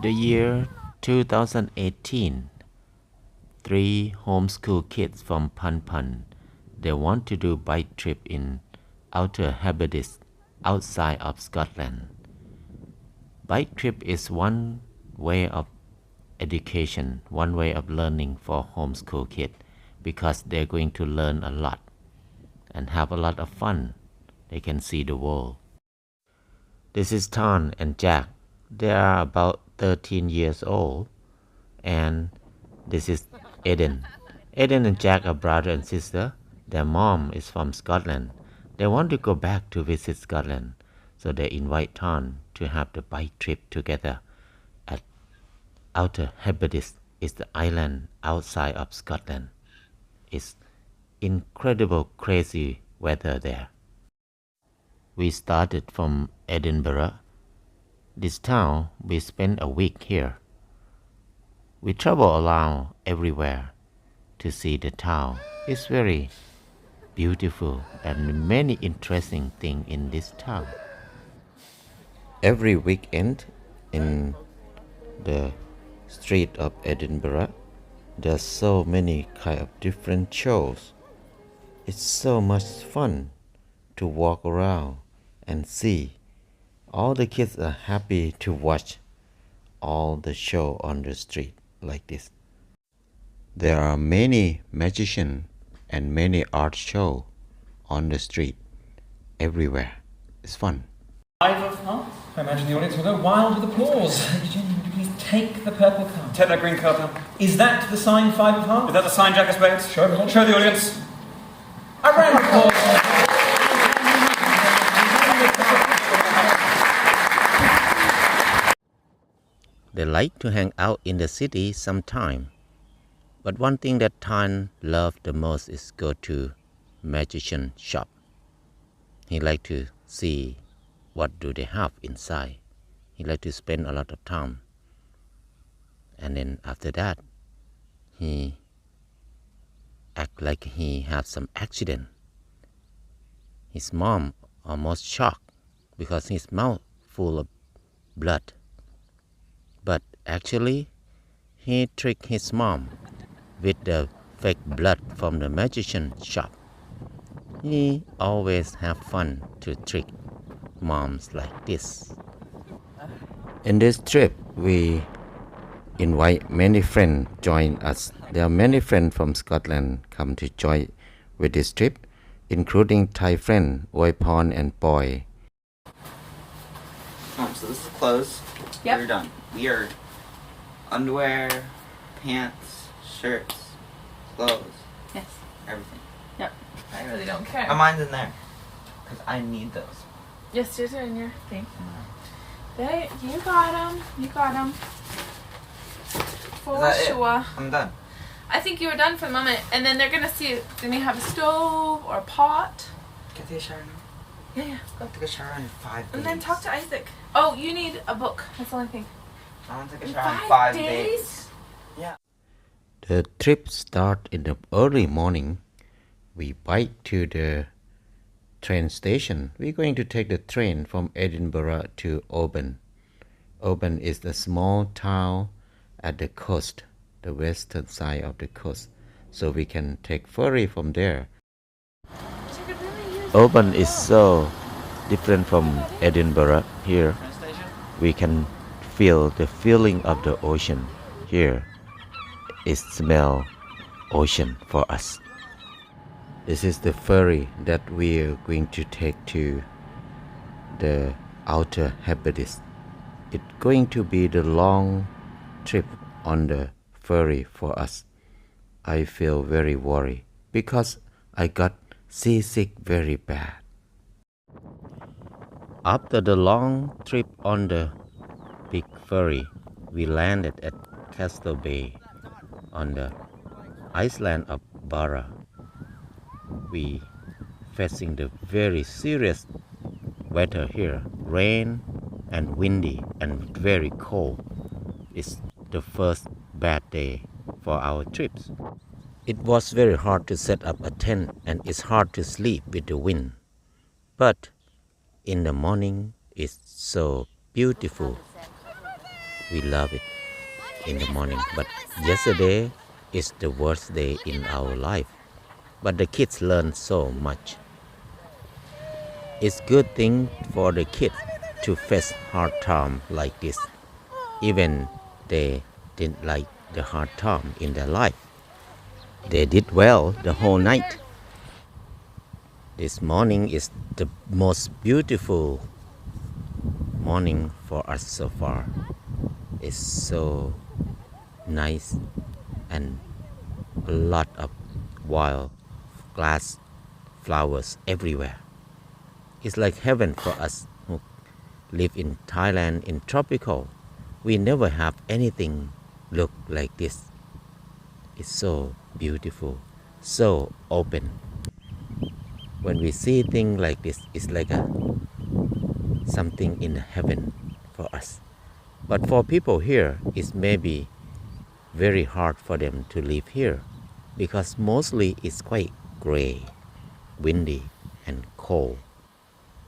The year 2018, three homeschool kids from Pan, they want to do bike trip in Outer Hebrides outside of Scotland. Bike trip is one way of education, one way of learning for homeschool kids because they're going to learn a lot and have a lot of fun. They can see the world. This is Tan and Jack. They are about 13 years old, and this is Eden. Eden and Jack are brother and sister. Their mom is from Scotland. They want to go back to visit Scotland, so they invite Tan to have the bike trip together at Outer Hebrides. Is the island outside of Scotland. It's incredible, crazy weather there. We started from Edinburgh. This town, we spent a week here. We travel around everywhere to see the town. It's very beautiful and many interesting things in this town. Every weekend in the street of Edinburgh, there's so many kind of different shows. It's so much fun to walk around and see. All the kids are happy to watch all the show on the street like this. There are many magicians and many art shows on the street everywhere. It's fun. 5 of hearts. I imagine the audience will go wild with applause. Virginia, would you please take the purple card? Take that green card now. Is that the sign 5 of hearts? Is that the sign, Jack of Spades? Show everyone. Show the audience. A round of applause. They like to hang out in the city sometime. But one thing that Tan loves the most is go to magician shop. He like to see what do they have inside. He like to spend a lot of time. And then after that, he act like he have some accident. His mom almost shocked because his mouth full of blood. But actually, he tricked his mom with the fake blood from the magician shop. He always have fun to trick moms like this. In this trip, we invite many friends join us. There are many friends from Scotland come to join with this trip, including Thai friend Oiporn and Boy. So this is clothes. Yep. We're done. We are underwear, pants, shirts, clothes, Yes. everything. Yep. I really don't care. Mine's in there because I need those. Yes, yours are in your thing. They, you got them. You got them. For Is that it? sure. I'm done. I think you were done for the moment, and then they're gonna see. They may have a stove or a pot. Can I take a shower now? Yeah, yeah. Go. Take a shower in 5 days. And then talk to Isaac. Oh, you need a book. That's the only thing. I want to take a In shower in 5 5 days? days. Yeah. The trip starts in the early morning. We bike to the train station. We're going to take the train from Edinburgh to Oban. Oban is a small town at the coast, the western side of the coast. So we can take ferry from there. Oban is so different from Edinburgh. Here we can feel the feeling of the ocean. Here it smells ocean for us. This is the ferry that we are going to take to the Outer Hebrides. It's going to be the long trip on the ferry for us. I feel very worried because I got seasick very bad. After the long trip on the big ferry, we landed at Castle Bay on the island of Barra. We facing the very serious weather here, rain and windy and very cold. It's the first bad day for our trips. It was very hard to set up a tent and it's hard to sleep with the wind. But in the morning it's so beautiful. We love it in the morning. But yesterday is the worst day in our life. But the kids learn so much. It's good thing for the kids to face hard time like this. Even they didn't like the hard time in their life. They did well the whole night. This morning is the most beautiful morning for us so far. It's so nice and a lot of wild glass flowers everywhere. It's like heaven for us who live in Thailand in tropical. We never have anything look like this. It's so beautiful, so open. When we see things like this, it's like something in heaven for us. But for people here, it's maybe very hard for them to live here because mostly it's quite gray, windy, and cold.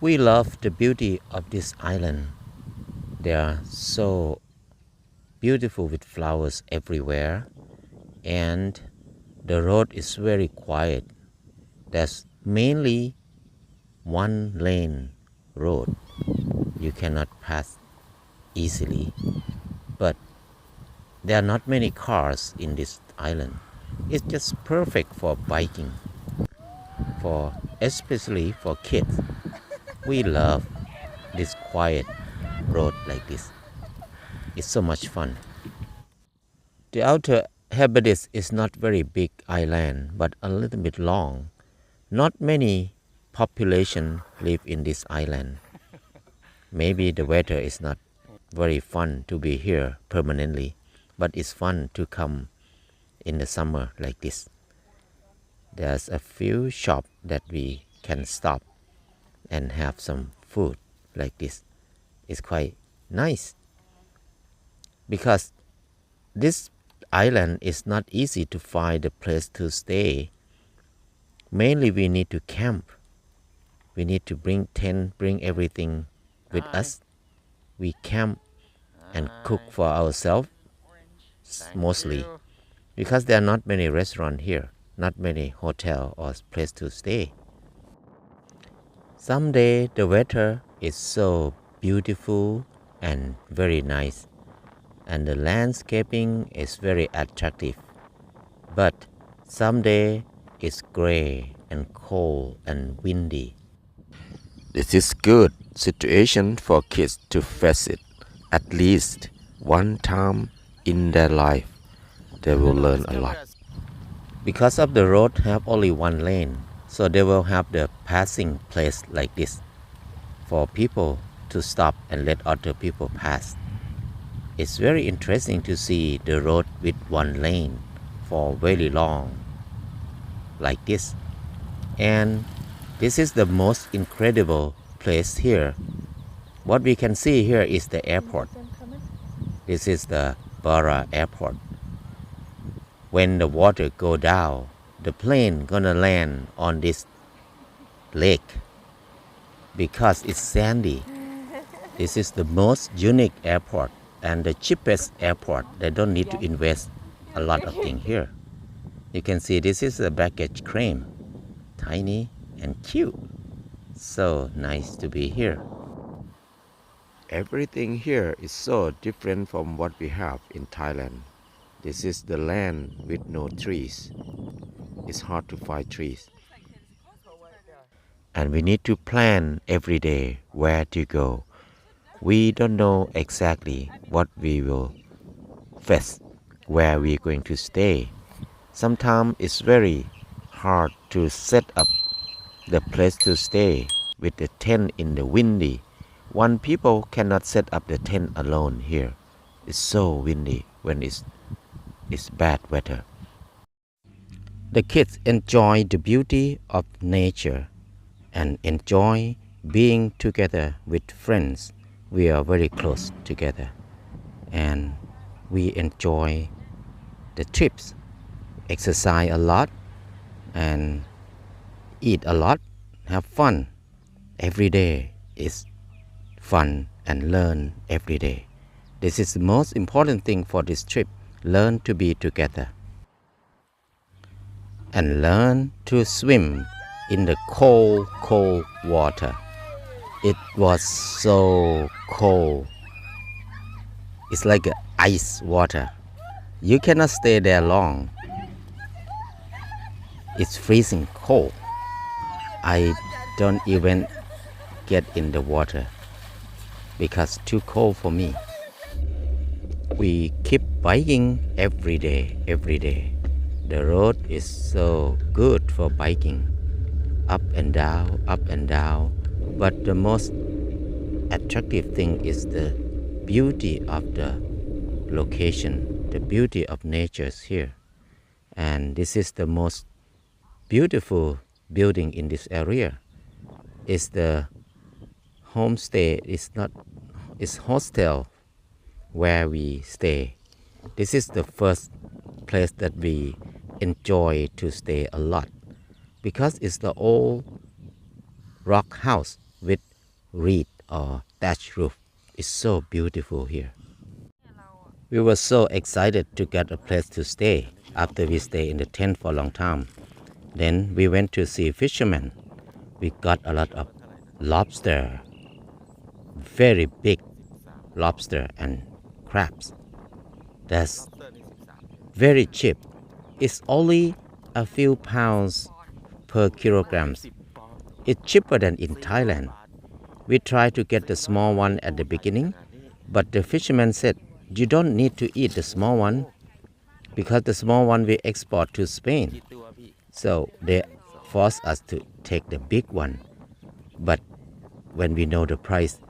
We love the beauty of this island. They are so beautiful with flowers everywhere, and the road is very quiet. There's mainly one lane road. You cannot pass easily, but there are not many cars in this island. It's just perfect for biking, especially for kids. We love this quiet road like this. It's so much fun. The Outer Hebrides is not very big island, but a little bit long. Not many population live in this island. Maybe the weather is not very fun to be here permanently, but it's fun to come in the summer like this. There's a few shops that we can stop and have some food like this. It's quite nice because this island is not easy to find a place to stay. Mainly we need to camp. We need to bring tent, bring everything with us. We camp and cook for ourselves mostly because there are not many restaurants here, not many hotel or place to stay. Someday the weather is so beautiful and very nice, and the landscaping is very attractive. But someday it's gray and cold and windy. This is good situation for kids to face it at least one time in their life. They will learn a lot. Because of the road have only one lane, so they will have the passing place like this for people to stop and let other people pass. It's very interesting to see the road with one lane for very long like this. And this is the most incredible place here. What we can see here is the airport. This is the Barra airport. When the water go down, the plane gonna land on this lake because it's sandy. This is the most unique airport and the cheapest airport. They don't need to invest a lot of things here. You can see this is a baggage claim, tiny and cute. So nice to be here. Everything here is so different from what we have in Thailand. This is the land with no trees. It's hard to find trees. And we need to plan every day where to go. We don't know exactly what we will face, where we're going to stay. Sometimes it's very hard to set up the place to stay with the tent in the windy. One people cannot set up the tent alone here. It's so windy when it's bad weather. The kids enjoy the beauty of nature and enjoy being together with friends. We are very close together and we enjoy the trips, exercise a lot and eat a lot, have fun. Every day is fun and learn every day. This is the most important thing for this trip. Learn to be together. And learn to swim in the cold, cold water. It was so cold. It's like ice water. You cannot stay there long. It's freezing cold. I don't even get in the water because too cold for me. We keep biking every day. The road is so good for biking, up and down. But the most attractive thing is the beauty of the location, the beauty of nature here. And this is the most beautiful building in this area. It's the homestay. It's hostel where we stay. This is the first place that we enjoy to stay a lot because it's the old rock house with reed or thatch roof. It's so beautiful here. We were so excited to get a place to stay after we stay in the tent for a long time. Then we went to see fishermen. We got a lot of lobster, very big lobster and crabs. That's very cheap. It's only a few pounds per kilogram. It's cheaper than in Thailand. We tried to get the small one at the beginning, but the fisherman said, you don't need to eat the small one because the small one we export to Spain. So they forced us to take the big one. But when we know the price,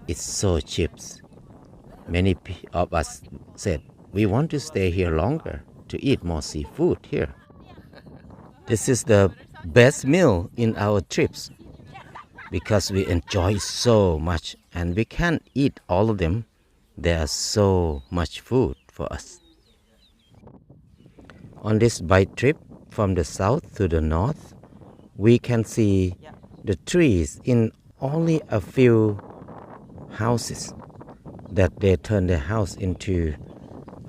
it's so cheap. Many of us said, we want to stay here longer to eat more seafood here. This is the best meal in our trips because we enjoy so much and we can't eat all of them. There's so much food for us. On this bike trip from the south to the north, we can see the trees in only a few houses that they turn their house into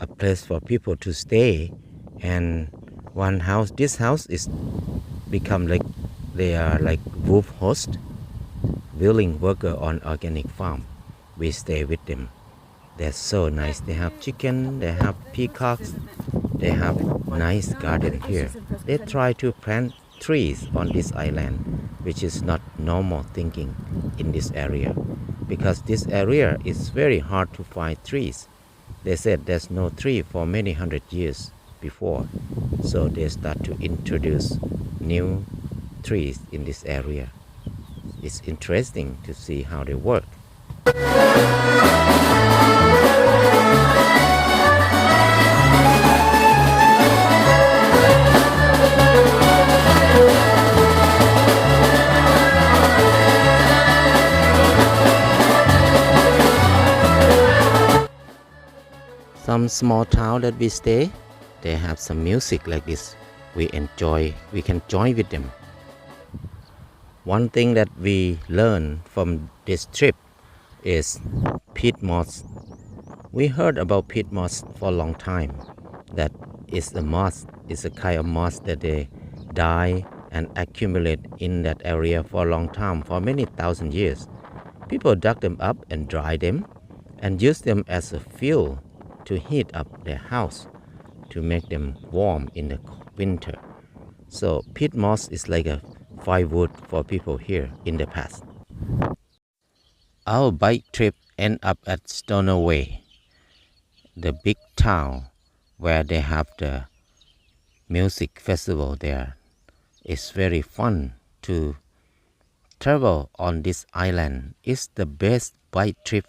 a place for people to stay. And one house, this house is become like they are like wolf host, willing worker on organic farm. We stay with them. They're so nice. They have chicken, they have peacocks, they have nice garden here. They try to plant trees on this island, which is not normal thinking in this area, because this area is very hard to find trees. They said there's no tree for many hundred years before, so they start to introduce new trees in this area. It's interesting to see how they work. Some small town that we stay, they have some music like this. We can join with them. One thing that we learned from this trip is peat moss. We heard about peat moss for a long time. That is a moss, it's a kind of moss that they die and accumulate in that area for a long time, for many thousand years. People dug them up and dry them and use them as a fuel to heat up their house, to make them warm in the winter. So peat moss is like a firewood for people here in the past. Our bike trip ended up at Stoneway, the big town where they have the music festival there. It's very fun to travel on this island. It's the best bike trip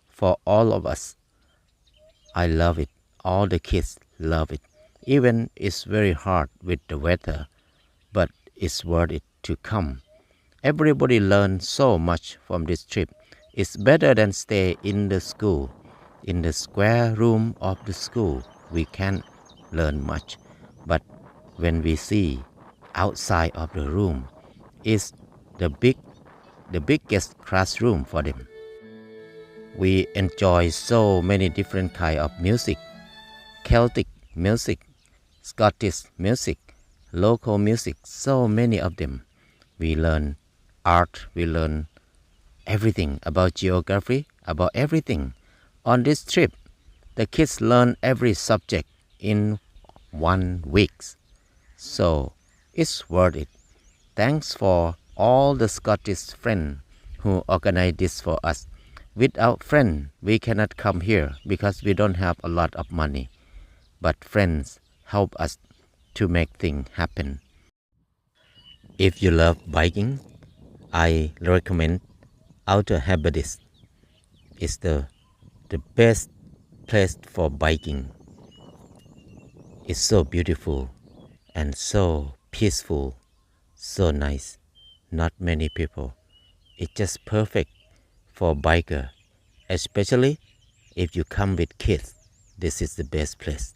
for all of us. I love it. All the kids love it. Even it's very hard with the weather, but it's worth it to come. Everybody learns so much from this trip. It's better than stay in the school. In the square room of the school, we can't learn much. But when we see outside of the room, it's the biggest classroom for them. We enjoy so many different kind of music. Celtic music, Scottish music, local music, so many of them. We learn art, we learn everything about geography, about everything. On this trip, the kids learn every subject in 1 week. So it's worth it. Thanks for all the Scottish friends who organized this for us. Without friends, we cannot come here because we don't have a lot of money. But friends help us to make things happen. If you love biking, I recommend Outer Hebrides. It's the best place for biking. It's so beautiful and so peaceful, so nice. Not many people. It's just perfect for biker, especially if you come with kids. This is the best place.